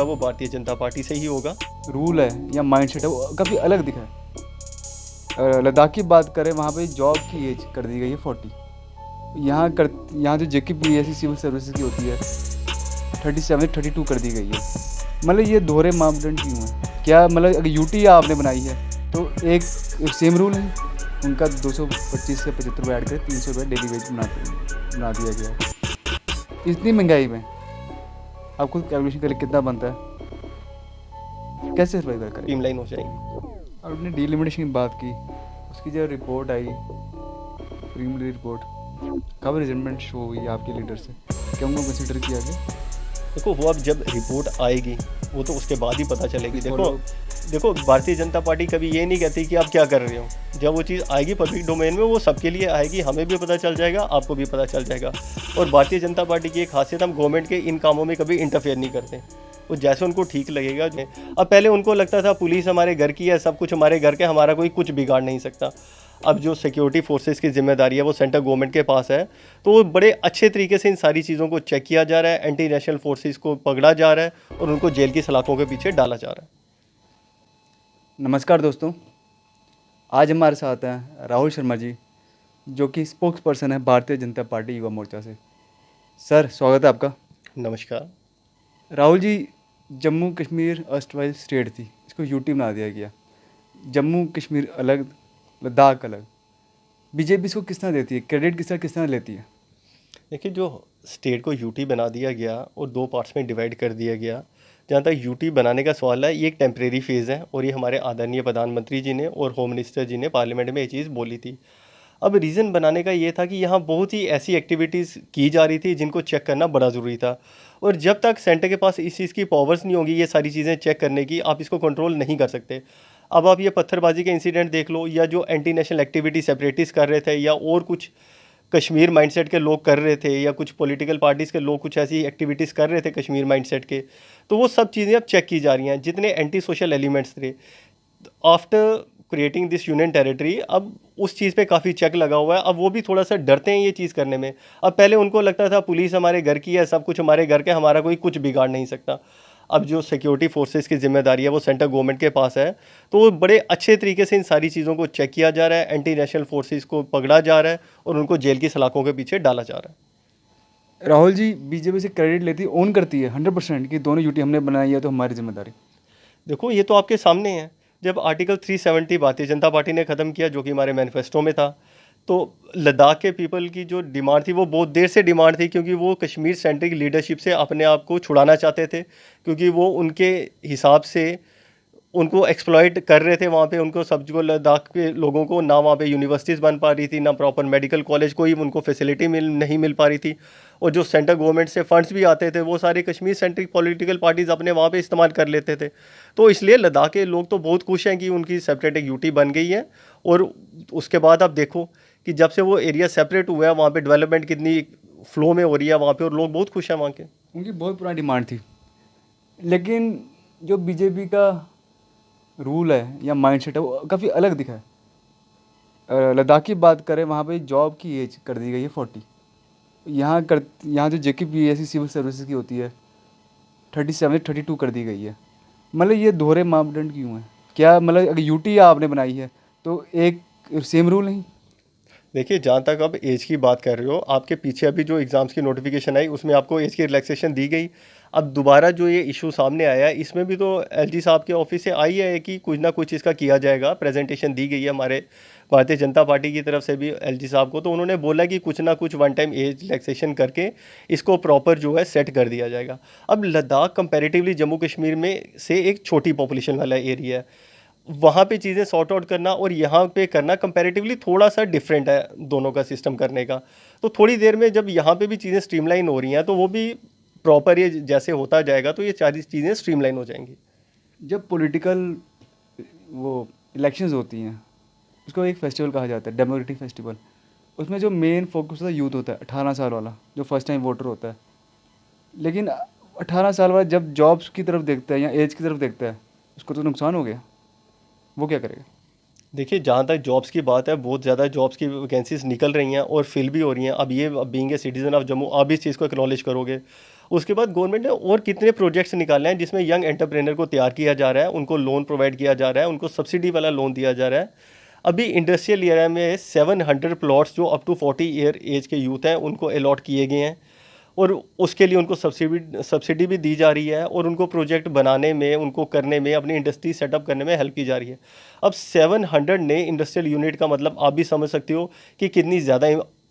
वो भारतीय जनता पार्टी से ही होगा। रूल है या माइंडसेट है वो काफ़ी अलग दिखा है। लद्दाख की बात करें, वहाँ पे जॉब की एज कर दी गई है 40। यहाँ जो JKPSC सिविल सर्विसेज की होती है 37 32 कर दी गई है। मतलब ये दोहरे मापदंड क्यों है? क्या मतलब अगर यूटी आपने बनाई है तो एक सेम रूल है, उनका 225 से 75 रुपये ऐड कर 300 रुपये डेली वेज बना दिया गया है। इतनी महंगाई में आप खुद कैलकुलेशन करें कितना बनता है, कैसे सर्वाइव करें। स्ट्रीमलाइन हो जाएंगी। और अपने डिलिमिटेशन की बात की, उसकी जो रिपोर्ट आई प्रीलिमिनरी रिपोर्ट, कब रिजल्टमेंट शो हुई आपके लीडर से, क्या उनको कंसिडर किया गया? देखो वो अब जब रिपोर्ट आएगी वो तो उसके बाद ही पता चलेगी। देखो भारतीय जनता पार्टी कभी ये नहीं कहती कि आप क्या कर रहे हो। जब वो चीज़ आएगी पब्लिक डोमेन में वो सबके लिए आएगी, हमें भी पता चल जाएगा, आपको भी पता चल जाएगा। और भारतीय जनता पार्टी की एक खासियत, हम गवर्नमेंट के इन कामों में कभी इंटरफेयर नहीं करते। वो जैसे उनको ठीक लगेगा। अब पहले उनको लगता था पुलिस हमारे घर की है, सब कुछ हमारे घर के, हमारा कोई कुछ बिगाड़ नहीं सकता। अब जो सिक्योरिटी फोर्सेस की जिम्मेदारी है वो सेंट्रल गवर्नमेंट के पास है, तो वो बड़े अच्छे तरीके से इन सारी चीज़ों को चेक किया जा रहा है, एंटी नेशनल फोर्सेस को पकड़ा जा रहा है और उनको जेल की सलाखों के पीछे डाला जा रहा है। नमस्कार दोस्तों, आज हमारे साथ हैं राहुल शर्मा जी, जो कि स्पोक्स पर्सन है भारतीय जनता पार्टी युवा मोर्चा से। सर, स्वागत है आपका। नमस्कार। राहुल जी, जम्मू कश्मीर अर्स्टवाइल स्टेट थी, इसको यूटी बना दिया गया। जम्मू कश्मीर अलग, लद्दाख अलग। बीजेपी इसको किस तरह देती है, क्रेडिट किस तरह लेती है? देखिए, जो स्टेट को यूटी बना दिया गया और दो पार्ट्स में डिवाइड कर दिया गया, जहाँ तक यूटी बनाने का सवाल है, ये एक टेम्परेरी फेज़ है और ये हमारे आदरणीय प्रधानमंत्री जी ने और होम मिनिस्टर जी ने पार्लियामेंट में ये चीज़ बोली थी। अब रीज़न बनाने का ये था कि यहाँ बहुत ही ऐसी एक्टिविटीज़ की जा रही थी जिनको चेक करना बड़ा ज़रूरी था, और जब तक सेंटर के पास इस चीज़ की पावर्स नहीं होंगी ये सारी चीज़ें चेक करने की, आप इसको कंट्रोल नहीं कर सकते। अब आप ये पत्थरबाजी के इंसिडेंट देख लो, या जो एंटी नेशनल एक्टिविटी सेपरेटिस्ट कर रहे थे, या और कुछ कश्मीर माइंडसेट के लोग कर रहे थे, या कुछ पॉलिटिकल पार्टीज़ के लोग कुछ ऐसी एक्टिविटीज़ कर रहे थे कश्मीर माइंडसेट के, तो वो सब चीज़ें अब चेक की जा रही हैं। जितने एंटी सोशल एलिमेंट्स थे after creating this union territory, अब उस चीज़ पे काफ़ी चेक लगा हुआ है। अब वो भी थोड़ा सा डरते हैं ये चीज़ करने में। अब पहले उनको लगता था पुलिस हमारे घर की है, सब कुछ हमारे घर के, हमारा कोई कुछ बिगाड़ नहीं सकता। अब जो सिक्योरिटी फोर्सेस की जिम्मेदारी है वो सेंट्रल गवर्नमेंट के पास है, तो वो बड़े अच्छे तरीके से इन सारी चीज़ों को चेक किया जा रहा है, एंटी नेशनल फोर्सेस को पकड़ा जा रहा है और उनको जेल की सलाखों के पीछे डाला जा रहा है। राहुल जी, बीजेपी से क्रेडिट लेती है, ओन करती है 100% कि दोनों यूटी हमने बनाई है तो हमारी जिम्मेदारी। देखो ये तो आपके सामने है। जब आर्टिकल 370 भारतीय जनता पार्टी ने ख़त्म किया, जो कि हमारे मैनिफेस्टो में था, तो लद्दाख के पीपल की जो डिमांड थी वो बहुत देर से डिमांड थी, क्योंकि वो कश्मीर सेंट्रिक लीडरशिप से अपने आप को छुड़ाना चाहते थे, क्योंकि वो उनके हिसाब से उनको एक्सप्लॉइट कर रहे थे वहाँ पे। उनको सबको, लद्दाख के लोगों को, ना वहाँ पे यूनिवर्सिटीज़ बन पा रही थी, ना प्रॉपर मेडिकल कॉलेज, कोई उनको फैसिलिटी नहीं मिल पा रही थी। और जो सेंट्रल गवर्नमेंट से फंड्स भी आते थे वो सारे कश्मीर सेंट्रिक पॉलिटिकल पार्टीज़ अपने वहाँ पे इस्तेमाल कर लेते थे। तो इसलिए लद्दाख के लोग तो बहुत खुश हैं कि उनकी सेपरेट एक यूटी बन गई है। और उसके बाद आप देखो कि जब से वो एरिया सेपरेट हुआ है वहाँ पे डेवलपमेंट कितनी फ्लो में हो रही है वहाँ पे, और लोग बहुत खुश हैं वहाँ के। उनकी बहुत पुरानी डिमांड थी, लेकिन जो बीजेपी का रूल है या माइंडसेट है वो काफ़ी अलग दिखा है। लद्दाख की बात करें, वहाँ पे जॉब की एज कर दी गई है 40। यहाँ जो JKPSC सिविल सर्विसेज की होती है 37 32 कर दी गई है। मतलब ये दोहरे मापदंड क्यों है? क्या मतलब अगर यूटी आपने बनाई है तो एक सेम रूल नहीं? देखिए, जहाँ तक अब एज की बात कर रहे हो, आपके पीछे अभी जो एग्ज़ाम्स की नोटिफिकेशन आई उसमें आपको एज की रिलैक्सेशन दी गई। अब दोबारा जो ये इशू सामने आया है, इसमें भी तो एलजी साहब के ऑफिस से आई है कि कुछ ना कुछ इसका किया जाएगा। प्रेजेंटेशन दी गई है हमारे भारतीय जनता पार्टी की तरफ से भी एलजी साहब को, तो उन्होंने बोला कि कुछ ना कुछ वन टाइम एज रिलैक्सेशन करके इसको प्रॉपर जो है सेट कर दिया जाएगा। अब लद्दाख कंपैरेटिवली जम्मू कश्मीर में से एक छोटी पॉपुलेशन वाला एरिया है, वहाँ पे चीज़ें सॉर्ट आउट करना और यहाँ पे करना कंपैरेटिवली थोड़ा सा डिफरेंट है दोनों का सिस्टम करने का। तो थोड़ी देर में जब यहाँ पे भी चीज़ें स्ट्रीमलाइन हो रही हैं तो वो भी प्रॉपर ये जैसे होता जाएगा तो ये सारी चीज़ें स्ट्रीमलाइन हो जाएंगी। जब पॉलिटिकल वो इलेक्शंस होती हैं, उसको एक फेस्टिवल कहा जाता है, डेमोक्रेटिक फेस्टिवल। उसमें जो मेन फोकस होता है यूथ होता है, 18 साल वाला जो फर्स्ट टाइम वोटर होता है। लेकिन 18 साल वाला जब जॉब्स की तरफ देखता है या एज की तरफ देखता है, उसको तो नुकसान हो गया। वो क्या करेगा? देखिए, जहाँ तक जॉब्स की बात है, बहुत ज़्यादा जॉब्स की वैकेंसीज निकल रही हैं और फिल भी हो रही हैं। अब ये being a citizen of Jammu, आप भी इस चीज़ को एक्नॉलेज करोगे। उसके बाद गवर्नमेंट ने और कितने प्रोजेक्ट्स निकाले हैं जिसमें यंग एंटरप्रेन्योर को तैयार किया जा रहा है, उनको लोन प्रोवाइड किया जा रहा है, उनको सब्सिडी वाला लोन दिया जा रहा है। अभी इंडस्ट्रियल एरिया में 700 प्लॉट्स जो अप टू 40 ईयर एज के यूथ हैं उनको अलॉट किए गए हैं, और उसके लिए उनको सब्सिडी भी दी जा रही है, और उनको प्रोजेक्ट बनाने में, उनको करने में, अपनी इंडस्ट्री सेटअप करने में हेल्प की जा रही है। अब 700 नए इंडस्ट्रियल यूनिट का मतलब आप भी समझ सकते हो कि कितनी ज़्यादा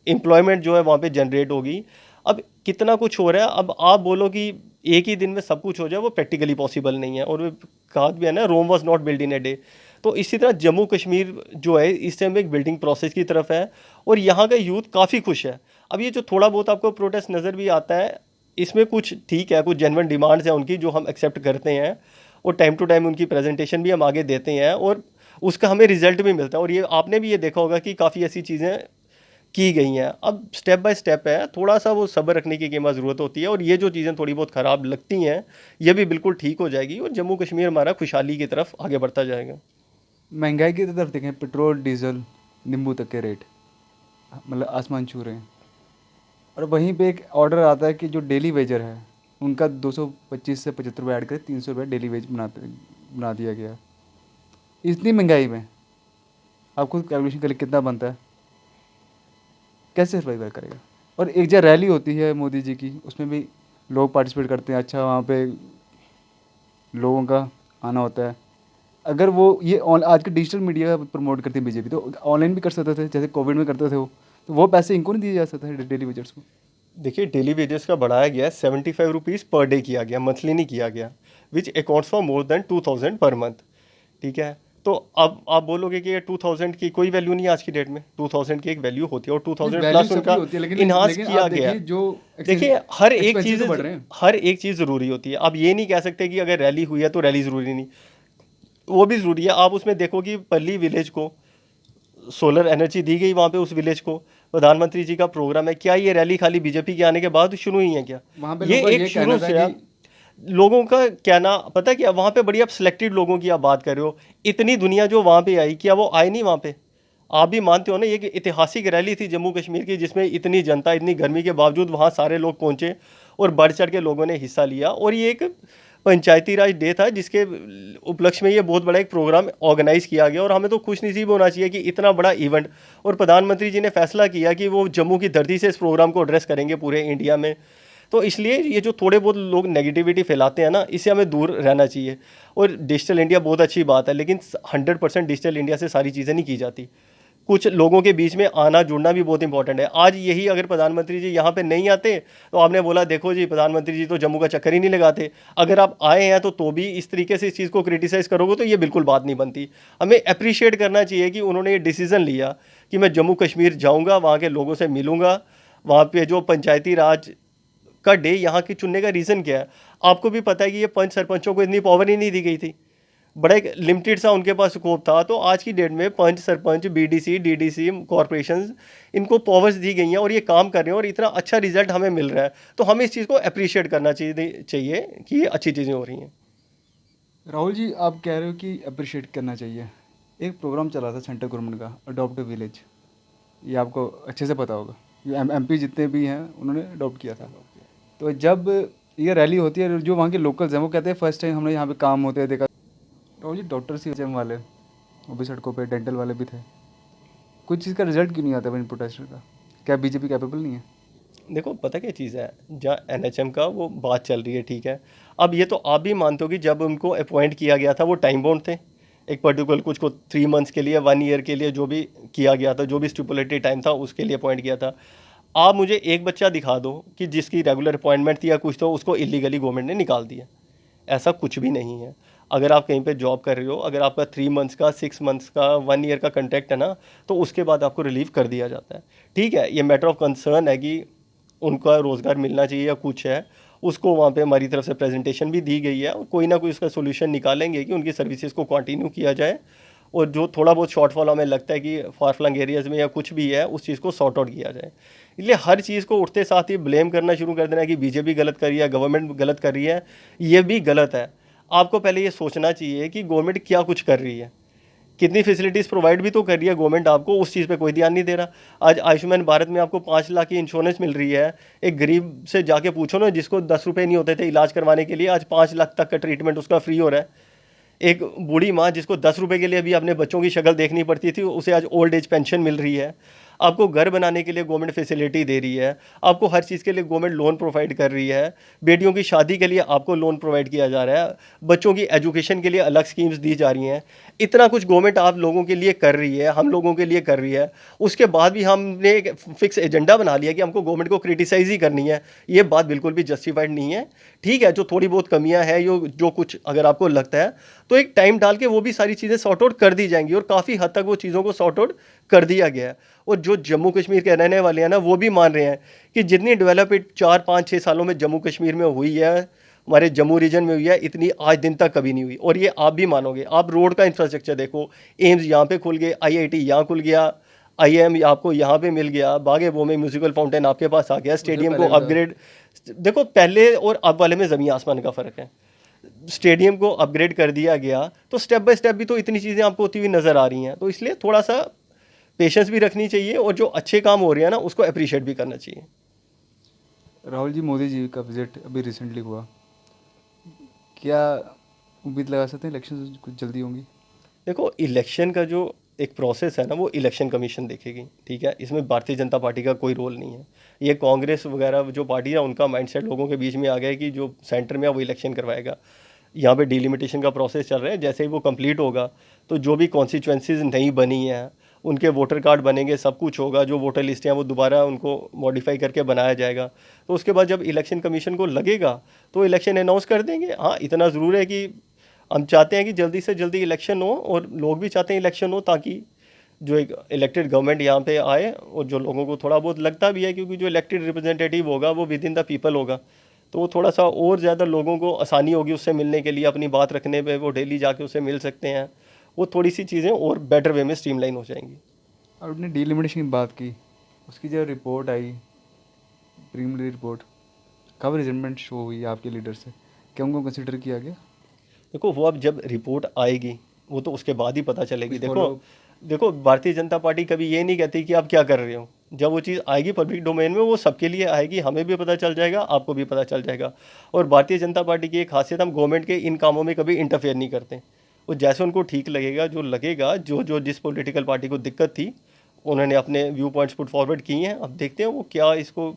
एम्प्लॉयमेंट जो है वहाँ पे जनरेट होगी। अब कितना कुछ हो रहा है, अब आप बोलो कि एक ही दिन में सब कुछ हो जाए, वो प्रैक्टिकली पॉसिबल नहीं है। और वो कहा भी है ना, Rome was not build in a day. तो इसी तरह जम्मू कश्मीर जो है इस टाइम एक बिल्डिंग प्रोसेस की तरफ है, और यहाँ का यूथ काफ़ी खुश है। अब ये जो थोड़ा बहुत आपको प्रोटेस्ट नज़र भी आता है, इसमें कुछ ठीक है, कुछ जेन्युइन डिमांड्स हैं उनकी जो हम एक्सेप्ट करते हैं, और टाइम टू टाइम उनकी प्रेजेंटेशन भी हम आगे देते हैं, और उसका हमें रिजल्ट भी मिलता है। और ये आपने भी ये देखा होगा कि काफ़ी ऐसी चीज़ें की गई हैं। अब स्टेप बाय स्टेप है, थोड़ा सा वो सब्र रखने की कीमत ज़रूरत होती है, और ये जो चीज़ें थोड़ी बहुत ख़राब लगती हैं ये भी बिल्कुल ठीक हो जाएगी, और जम्मू कश्मीर हमारा खुशहाली की तरफ आगे बढ़ता जाएगा। महंगाई की तरफ देखें, पेट्रोल डीजल नींबू तक के रेट मतलब आसमान छू रहे हैं। और वहीं पे एक ऑर्डर आता है कि जो डेली वेजर है उनका 225 से 75 रुपये ऐड कर 300 रुपये डेली वेज बना दिया गया। इतनी महंगाई में आप खुद कैलकुलेशन करें कितना बनता है, कैसे सर्वाइव करेगा। और एक जगह रैली होती है मोदी जी की, उसमें भी लोग पार्टिसिपेट करते हैं, अच्छा वहाँ पे लोगों का आना होता है। अगर वो ये आज के डिजिटल मीडिया प्रमोट करती है बीजेपी, तो ऑनलाइन भी कर सकते थे जैसे कोविड में करते थे वो, तो वो पैसे इनको नहीं दिए जा सकते थे डेली वेजर्स को। देखिए, डेली वेजेस का बढ़ाया गया है, 75 रुपीज़ पर डे किया गया, मंथली नहीं किया गया, which accounts for more than 2000 per month. ठीक है, तो अब आप बोलोगे कि ये 2000 की कोई वैल्यू नहीं है आज की डेट में। 2000 की एक वैल्यू होती है, और 2000 वैल्यू प्लस सबकी उनका होती है, लेकिन इन्हांस लेकिन किया आप गया देखिए है। जो देखिए, हर एक एक्सपेंसिव चीज़ तो बढ़ रहे हैं। हर एक चीज़ ज़रूरी होती है। आप ये नहीं कह सकते कि अगर रैली हुई है तो रैली ज़रूरी नहीं, वो भी ज़रूरी है। आप उसमें देखो कि पल्ली विलेज को सोलर एनर्जी दी गई, वहाँ पे उस विलेज को प्रधानमंत्री जी का प्रोग्राम है। क्या ये रैली खाली बीजेपी के आने के बाद शुरू हुई है क्या? वहाँ पे ये लोगों का एक ये शुरू कहना था से कि है। लोगों का कहना पता है क्या, वहाँ पे बड़ी आप सिलेक्टेड लोगों की आप बात कर रहे हो। इतनी दुनिया जो वहाँ पे आई, क्या वो आए नहीं वहाँ पे? आप भी मानते हो ना, ये एक ऐतिहासिक रैली थी जम्मू कश्मीर की, जिसमें इतनी जनता, इतनी गर्मी के बावजूद वहाँ सारे लोग पहुँचे, और बढ़ चढ़ के लोगों ने हिस्सा लिया। और ये एक पंचायती राज डे था जिसके उपलक्ष्य में ये बहुत बड़ा एक प्रोग्राम ऑर्गेनाइज किया गया, और हमें तो खुशनसीब होना चाहिए कि इतना बड़ा इवेंट, और प्रधानमंत्री जी ने फैसला किया कि वो जम्मू की धरती से इस प्रोग्राम को एड्रेस करेंगे पूरे इंडिया में। तो इसलिए ये जो थोड़े बहुत लोग नेगेटिविटी फैलाते हैं ना, इससे हमें दूर रहना चाहिए। और डिजिटल इंडिया बहुत अच्छी बात है, लेकिन 100% डिजिटल इंडिया से सारी चीज़ें नहीं की जाती। कुछ लोगों के बीच में आना जुड़ना भी बहुत इंपॉर्टेंट है। आज यही अगर प्रधानमंत्री जी यहाँ पे नहीं आते, तो आपने बोला देखो जी प्रधानमंत्री जी तो जम्मू का चक्कर ही नहीं लगाते। अगर आप आए हैं तो भी इस तरीके से इस चीज़ को क्रिटिसाइज़ करोगे तो ये बिल्कुल बात नहीं बनती। हमें अप्रिशिएट करना चाहिए कि उन्होंने ये डिसीज़न लिया कि मैं जम्मू कश्मीर जाऊँगा, वहाँ के लोगों से मिलूँगा। वहाँ पे जो पंचायती राज का डे यहाँ की चुनने का रीज़न क्या है? आपको भी पता है कि ये पंच सरपंचों को इतनी पावर ही नहीं दी गई थी, बड़ा एक लिमिटेड सा उनके पास स्कोप था। तो आज की डेट में पंच, सरपंच, बीडीसी, डीडीसी, कॉरपोरेशंस, इनको पावर्स दी गई हैं, और ये काम कर रहे हैं, और इतना अच्छा रिजल्ट हमें मिल रहा है। तो हमें इस चीज़ को अप्रिशिएट करना चाहिए कि ये अच्छी चीज़ें हो रही हैं। राहुल जी, आप कह रहे हो कि अप्रिशिएट करना चाहिए। एक प्रोग्राम चला था सेंट्रल गवर्नमेंट का, अडॉप्ट अ विलेज, ये आपको अच्छे से पता होगा। ये एमपी जितने भी हैं उन्होंने अडॉप्ट किया था। तो जब ये रैली होती है, जो वहाँ के लोकल्स हैं वो कहते हैं फर्स्ट टाइम हमने यहाँ पे काम होते हैं देखा। राहुल जी, डॉक्टर सी वाले वो भी सड़कों पे, डेंटल वाले भी थे, कुछ चीज़ का रिजल्ट क्यों नहीं आता इन प्रोटेस्टर का? क्या बीजेपी कैपेबल नहीं है? देखो, पता क्या चीज़ है, जहाँ एनएचएम का वो बात चल रही है, ठीक है। अब ये तो आप भी मानते हो कि जब उनको अपॉइंट किया गया था वो टाइम बाउंड थे, एक पर्टिकुलर कुछ को 3 मंथ्स के लिए, 1 ईयर के लिए, जो भी किया गया था, जो भी स्टिपुलेटेड टाइम था उसके लिए अपॉइंट किया था। आप मुझे एक बच्चा दिखा दो कि जिसकी रेगुलर अपॉइंटमेंट थी या कुछ, तो उसको इलीगली गवर्नमेंट ने निकाल दिया। ऐसा कुछ भी नहीं है। अगर आप कहीं पे जॉब कर रहे हो, अगर आपका 3 मंथ्स का, 6 मंथ्स का, 1 ईयर का कॉन्ट्रैक्ट है ना, तो उसके बाद आपको रिलीव कर दिया जाता है। ठीक है, ये मैटर ऑफ कंसर्न है कि उनका रोज़गार मिलना चाहिए या कुछ है, उसको वहाँ पे हमारी तरफ से प्रेजेंटेशन भी दी गई है, और कोई ना कोई उसका सोल्यूशन निकालेंगे कि उनकी सर्विसेज को कंटिन्यू किया जाए, और जो थोड़ा बहुत शॉर्टफॉल हमें लगता है कि फार फ्लंग एरियाज़ में या कुछ भी है, उस चीज़ को सॉर्ट आउट किया जाए। इसलिए हर चीज़ को उठते साथ ही ब्लेम करना शुरू कर देना कि बीजेपी गलत कर रही है, गवर्नमेंट गलत कर रही है, ये भी गलत है। आपको पहले ये सोचना चाहिए कि गवर्नमेंट क्या कुछ कर रही है। कितनी फैसिलिटीज़ प्रोवाइड भी तो कर रही है गवर्नमेंट आपको, उस चीज़ पे कोई ध्यान नहीं दे रहा। आज आयुष्मान भारत में आपको 5 लाख की इंश्योरेंस मिल रही है। एक गरीब से जाके पूछो ना, जिसको 10 रुपये नहीं होते थे इलाज करवाने के लिए, आज 5 लाख तक का ट्रीटमेंट उसका फ्री हो रहा है। एक बूढ़ी माँ जिसको 10 रुपये के लिए अभी अपने बच्चों की शक्ल देखनी पड़ती थी, उसे आज ओल्ड एज पेंशन मिल रही है। आपको घर बनाने के लिए गवर्नमेंट फैसिलिटी दे रही है। आपको हर चीज़ के लिए गवर्नमेंट लोन प्रोवाइड कर रही है। बेटियों की शादी के लिए आपको लोन प्रोवाइड किया जा रहा है। बच्चों की एजुकेशन के लिए अलग स्कीम्स दी जा रही हैं। इतना कुछ गवर्नमेंट आप लोगों के लिए कर रही है, हम लोगों के लिए कर रही है। उसके बाद भी हमने एक फिक्स एजेंडा बना लिया कि हमको गवर्नमेंट को क्रिटिसाइज ही करनी है। ये बात बिल्कुल भी जस्टिफाइड नहीं है। ठीक है, जो थोड़ी बहुत कमियां हैं, जो कुछ अगर आपको लगता है तो एक टाइम डाल के वो भी सारी चीज़ें सॉर्ट आउट कर दी जाएंगी, और काफ़ी हद तक वो चीज़ों को सॉर्ट आउट कर दिया गया है। और जो जम्मू कश्मीर के रहने वाले हैं ना, वो भी मान रहे हैं कि जितनी डेवलपमेंट 4 5 6 सालों में जम्मू कश्मीर में हुई है, हमारे जम्मू रीजन में हुई है, इतनी आज दिन तक कभी नहीं हुई। और ये आप भी मानोगे। आप रोड का इंफ्रास्ट्रक्चर देखो, एम्स यहाँ पे खुल गए, IIT यहाँ खुल गया, IIM आपको यहाँ पे मिल गया, बागे-बो में म्यूजिकल फाउंटेन आपके पास आ गया, स्टेडियम को पहले था। अपग्रेड। देखो पहले और अब वाले में ज़मीन आसमान का फ़र्क है। स्टेडियम को अपग्रेड कर दिया गया, तो स्टेप बाय स्टेप भी तो इतनी चीज़ें आपको होती हुई नज़र आ रही हैं। तो इसलिए थोड़ा सा पेशेंस भी रखनी चाहिए, और जो अच्छे काम हो रहे हैं ना, उसको अप्रिशिएट भी करना चाहिए। राहुल जी, मोदी जी का विजिट अभी रिसेंटली हुआ, क्या उम्मीद लगा सकते हैं इलेक्शन कुछ जल्दी होंगी? देखो, इलेक्शन का जो एक प्रोसेस है ना, वो इलेक्शन कमीशन देखेगी। ठीक है, इसमें भारतीय जनता पार्टी का कोई रोल नहीं है। ये कांग्रेस वगैरह जो पार्टी है, उनका माइंडसेट लोगों के बीच में आ गया है कि जो सेंटर में है वो इलेक्शन करवाएगा। यहाँ पे डिलिमिटेशन का प्रोसेस चल रहा है। जैसे ही वो कंप्लीट होगा, तो जो भी कॉन्स्टिट्यूंसीज नहीं बनी हैं, उनके वोटर कार्ड बनेंगे, सब कुछ होगा। जो वोटर लिस्ट हैं वो दोबारा उनको मॉडिफाई करके बनाया जाएगा। तो उसके बाद जब इलेक्शन कमीशन को लगेगा, तो इलेक्शन अनाउंस कर देंगे। हाँ, इतना ज़रूर है कि हम चाहते हैं कि जल्दी से जल्दी इलेक्शन हो, और लोग भी चाहते हैं इलेक्शन हो, ताकि जो एक इलेक्टेड गवर्नमेंट यहाँ पे आए, और जो लोगों को थोड़ा बहुत लगता भी है, क्योंकि जो इलेक्टेड रिप्रेजेंटेटिव होगा वो विद इन द पीपल होगा, तो वो थोड़ा सा और ज़्यादा लोगों को आसानी होगी उससे मिलने के लिए, अपनी बात रखने पे वो डेली जाके उससे मिल सकते हैं। वो थोड़ी सी चीज़ें और बेटर वे में स्ट्रीमलाइन हो जाएंगी। और आपने डिलिमिटेशन की बात की, उसकी जो रिपोर्ट आई, प्रीलिमिनरी रिपोर्ट, कब रिजल्टमेंट शो हुई आपके लीडर से, क्या उनको कंसिडर किया गया? देखो, वो अब जब रिपोर्ट आएगी, वो तो उसके बाद ही पता चलेगी। कुछ देखो follow-up? देखो भारतीय जनता पार्टी कभी ये नहीं कहती कि आप क्या कर रहे हो। जब वो चीज़ आएगी पब्लिक डोमेन में, वो सबके लिए आएगी, हमें भी पता चल जाएगा, आपको भी पता चल जाएगा। और भारतीय जनता पार्टी की एक खासियत, हम गवर्नमेंट के इन कामों में कभी इंटरफेयर नहीं करते। वो जैसे उनको ठीक लगेगा, जो लगेगा, जो जो जिस पॉलिटिकल पार्टी को दिक्कत थी, उन्होंने अपने व्यू पॉइंट्स पुट फॉरवर्ड किए हैं। अब देखते हैं वो क्या, इसको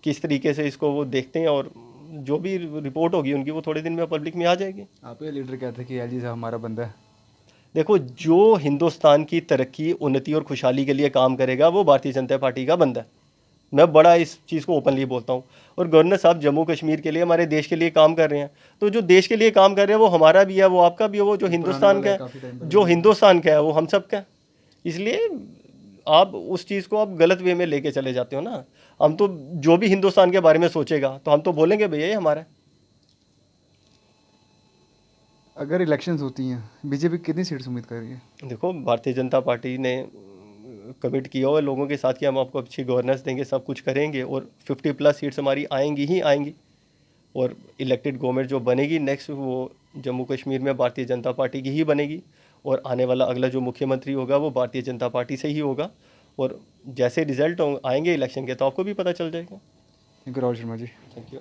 किस तरीके से इसको वो देखते हैं, और जो भी रिपोर्ट होगी उनकी, वो थोड़े दिन में पब्लिक में आ जाएगी। आपके लीडर कहते हैं कि एलजी साहब हमारा बंदा है। देखो, जो हिंदुस्तान की तरक्की, उन्नति और खुशहाली के लिए काम करेगा, वो भारतीय जनता पार्टी का बंदा है। मैं बड़ा इस चीज़ को ओपनली बोलता हूँ। और गवर्नर साहब जम्मू कश्मीर के लिए, हमारे देश के लिए काम कर रहे हैं, तो जो देश के लिए काम कर रहे हैं वो हमारा भी है, वो आपका भी है, वो जो हिंदुस्तान का काफ़ी टाइम है, जो हिंदुस्तान का है, वो हम सब का है। इसलिए आप उस चीज़ को आप गलत वे में लेके चले जाते हो ना। हम तो, जो भी हिंदुस्तान के बारे में सोचेगा, तो हम तो बोलेंगे भैया ये हमारा है। अगर इलेक्शंस होती हैं, बीजेपी कितनी सीट्स उम्मीद कर रही है? देखो, भारतीय जनता पार्टी ने कमिट किया हुआ है लोगों के साथ कि हम आपको अच्छी गवर्नेंस देंगे, सब कुछ करेंगे, और 50+ सीट्स हमारी आएंगी ही आएंगी। और इलेक्टेड गवर्नमेंट जो बनेगी नेक्स्ट, वो जम्मू कश्मीर में भारतीय जनता पार्टी की ही बनेगी। और आने वाला अगला जो मुख्यमंत्री होगा, वो भारतीय जनता पार्टी से ही होगा। और जैसे रिजल्ट आएंगे इलेक्शन के, तो आपको भी पता चल जाएगा। Thank you Rahul Sharma ji. Thank you.